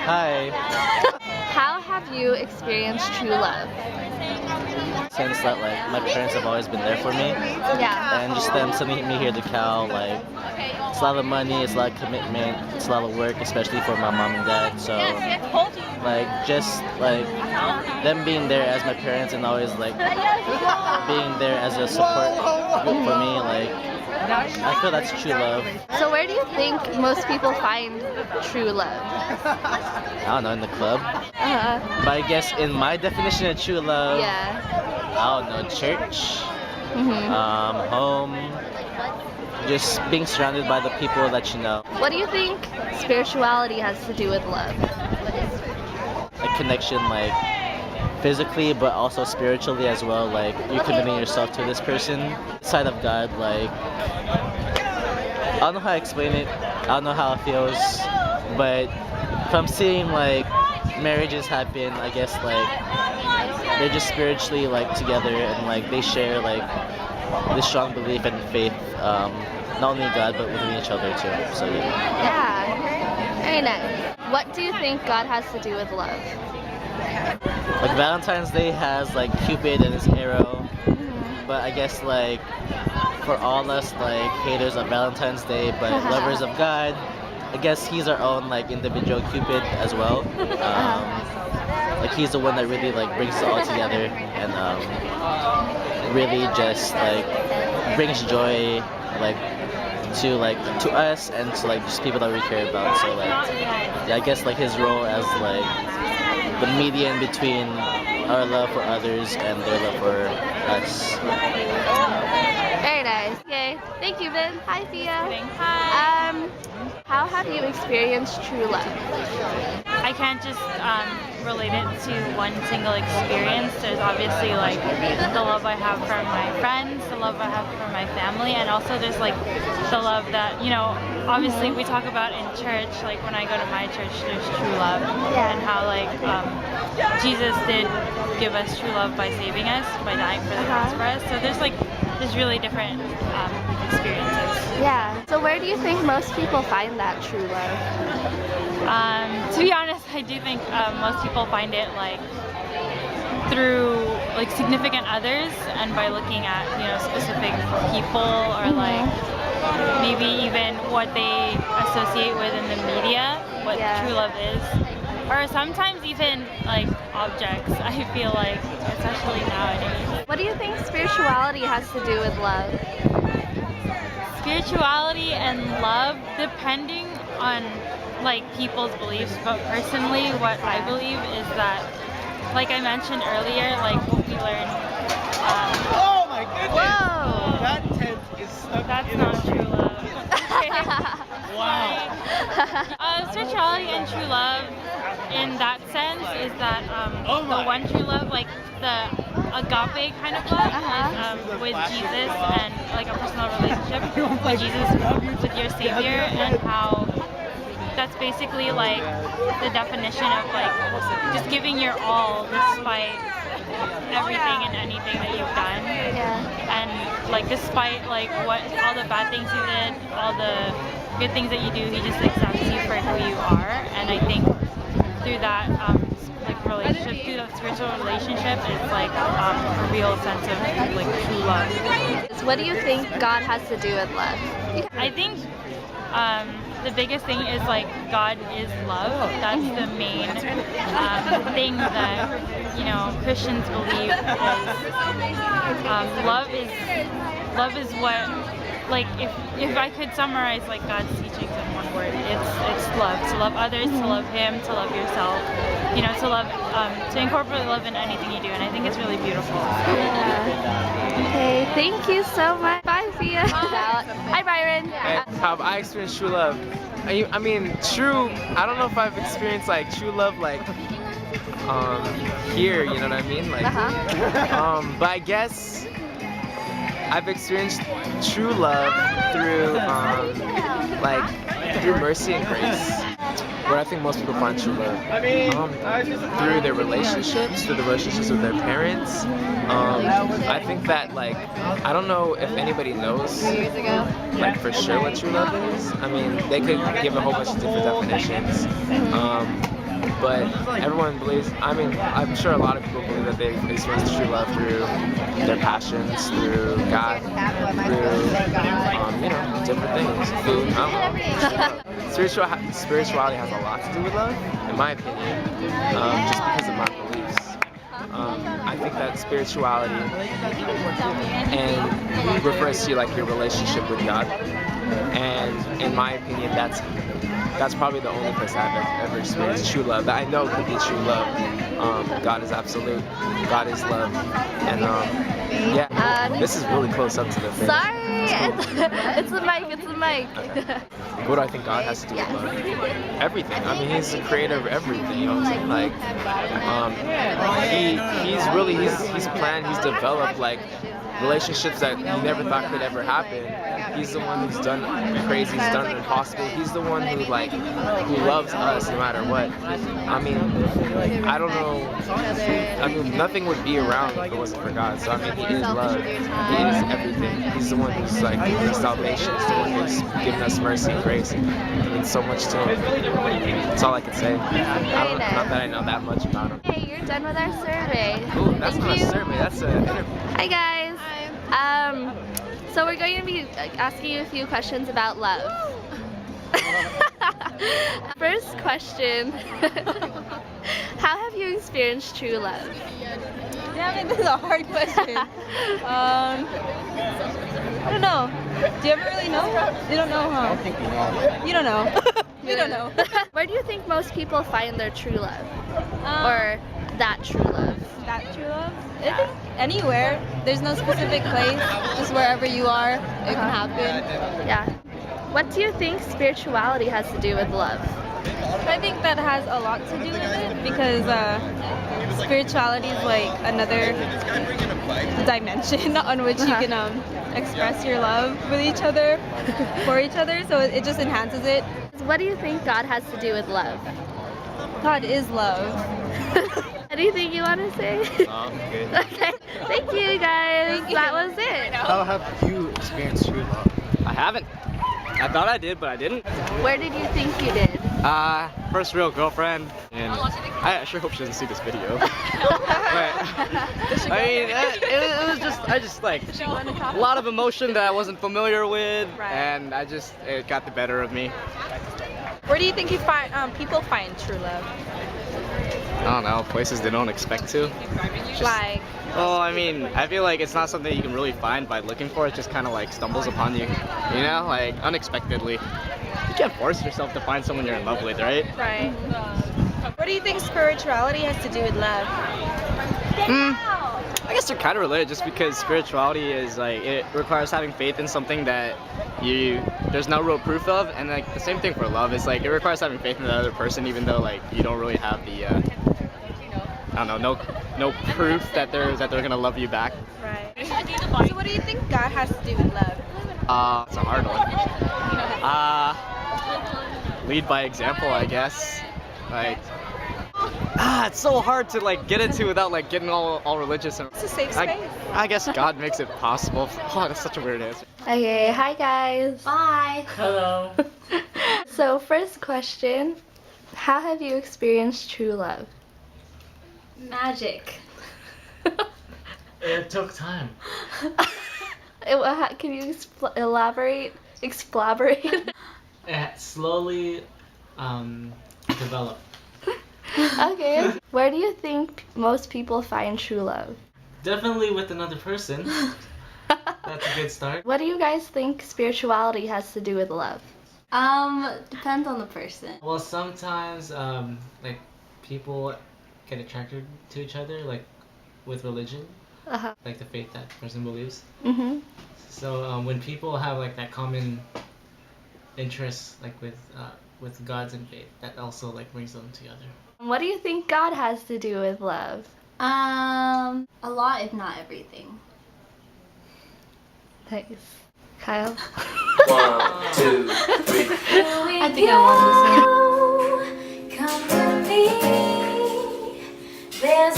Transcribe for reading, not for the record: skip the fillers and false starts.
Hi. How have you experienced true love? Since that like my parents have always been there for me, Yeah. and just them sending me here to Cal, like it's a lot of money, it's a lot of commitment, it's a lot of work, especially for my mom and dad. So like just like them being there as my parents and always like being there as a support group for me, like I feel that's true love. So where do you think most people find true love? I don't know, in the club. But I guess in my definition of true love, Yeah. I don't know, church, Mhm. home, just being surrounded by the people that you know. What do you think spirituality has to do with love? A connection like physically but also spiritually as well, like you're committing yourself to this person. Side of God, like I don't know how to explain it, I don't know how it feels, but from seeing like marriages happen, I guess like they're just spiritually like together and like they share like this strong belief and faith, not only in God but within each other too. So yeah. Yeah. Very nice. What do you think God has to do with love? Like Valentine's Day has like Cupid and his arrow, but I guess like for all us like haters of Valentine's Day but lovers of God, I guess he's our own like individual Cupid as well. Like he's the one that really like brings it all together and really just like brings joy like to us and to like just people that we care about. So like yeah, I guess like his role as like the median between our love for others and their love for us. Very nice. Okay. Thank you, Ben. Hi, Thea. Hi. How have you experienced true love? I can't just relate it to one single experience. There's obviously like the love I have for my friends, the love I have for my family, and also there's like the love that, you know, obviously we talk about in church, like when I go to my church, there's true love. Yeah. And how like Jesus did give us true love by saving us, by dying for the cross for us. So there's really different experiences. Yeah. So where do you think most people find that true love? To be honest, I do think most people find it like through like significant others and by looking at, you know, specific people or like maybe even what they associate with in the media, what true love is. Or sometimes even like objects, I feel like, especially nowadays. What do you think spirituality has to do with love? Spirituality and love, depending on like people's beliefs, but personally what I believe is that, like I mentioned earlier, like what we learn. Oh my goodness! Whoa! That tent is stuck. That's not true love. Wow. Spirituality and true love, in that sense, is that the one true love, like the agape kind of love, is with Jesus and like a personal relationship with Jesus, with your Savior, and how that's basically like the definition of like just giving your all despite everything and anything that you've done. And like despite like what all the bad things you did, all the good things that you do, he just accepts you for who you are. And I think through that like relationship, through that spiritual relationship, it's like a real sense of like true love. What do you think God has to do with love? I think the biggest thing is like God is love. That's the main thing that, you know, Christians believe is love is what, like if I could summarize like God's teachings in one word, it's love. To love others, to love Him, to love yourself, you know, to love, to incorporate love in anything you do, and I think it's really beautiful. Okay, thank you so much. Bye, Thea. Hi, Byron. How have I experienced true love? I mean, true, I don't know if I've experienced like true love like here, you know what I mean? Like, but I guess I've experienced true love through through mercy and grace. Where I think most people find true love through their relationships, through the relationships with their parents. I think that like I don't know if anybody knows like for sure what true love is. I mean, they could give a whole bunch of different definitions. but everyone believes. I mean, I'm sure a lot of people believe that they've experienced true love through their passions, through God, through different things, food. I don't know. Spirituality has a lot to do with love, in my opinion, just because of my beliefs. I think that spirituality and refers to like your relationship with God, and in my opinion, that's probably the only place I've ever experienced true love that I know could be true love. God is absolute. God is love, and this is really close up to the thing. Sorry, it's the mic. It's the mic. Okay. What do I think God has to do with love? Everything. I mean, He's the creator of everything. You know what I'm saying? Like, He's planned. He's developed like relationships that you never thought could ever happen. He's the one who's done crazy. He's done the impossible. He's the one who loves us no matter what. I mean, I don't know. I mean, nothing would be around if it wasn't for God. So I mean, He is love. He is everything. He's the one who's like giving salvation. He's the one who's giving us mercy and grace. It means so much to Him. That's all I can say. Not that I know that much about Him. Hey, you're done with our survey. Ooh, that's Thank not you. a survey. That's an interview. Hi guys. So we're going to be asking you a few questions about love. First question. How have you experienced true love? Damn it, this is a hard question. I don't know. Do you ever really know? You don't know, huh? You don't know. We don't know. Where do you think most people find their true love? Or that true love? That true love? I think anywhere. There's no specific place. Just wherever you are, it can happen. Yeah. What do you think spirituality has to do with love? I think that has a lot to do with it because spirituality is like another dimension on which you can express your love with each other, for each other. So it just enhances it. What do you think God has to do with love? God is love. Anything you want to say? Okay. Okay. Thank you guys. That was it. How have you experienced true love? I haven't. I thought I did, but I didn't. Where did you think you did? First real girlfriend, and I sure hope she doesn't see this video. But, I mean, it was just, a lot of emotion that I wasn't familiar with, and it got the better of me. Where do you think you find people find true love? I don't know, places they don't expect to. Like, Well, I mean, I feel like it's not something you can really find by looking for. It just kind of like stumbles upon you, you know, like unexpectedly. You can't force yourself to find someone you're in love with, right? right. What do you think spirituality has to do with love? I guess they're kind of related, just because spirituality is like, it requires having faith in something that there's no real proof of, and like the same thing for love. It's like it requires having faith in the other person, even though like you don't really have the I don't know, no proof that they're gonna love you back. Right. So what do you think God has to do with love? It's a hard one. Lead by example, I guess. Like, it's so hard to like get into without like getting all religious. And It's a safe space. I guess God makes it possible. Oh, that's such a weird answer. Okay, hi guys. Bye. Hello. So first question, how have you experienced true love? Magic. It took time. Can you elaborate? Exploborate? It slowly developed. Okay. Where do you think most people find true love? Definitely with another person. That's a good start. What do you guys think spirituality has to do with love? Depends on the person. Well, sometimes like people get attracted to each other, like with religion, like the faith that person believes. Mhm. So when people have like that common interest, like with gods and faith, that also like brings them together. What do you think God has to do with love? A lot, if not everything. Nice. Kyle? 1, 2, 3. I think I want this one. Come to me. There's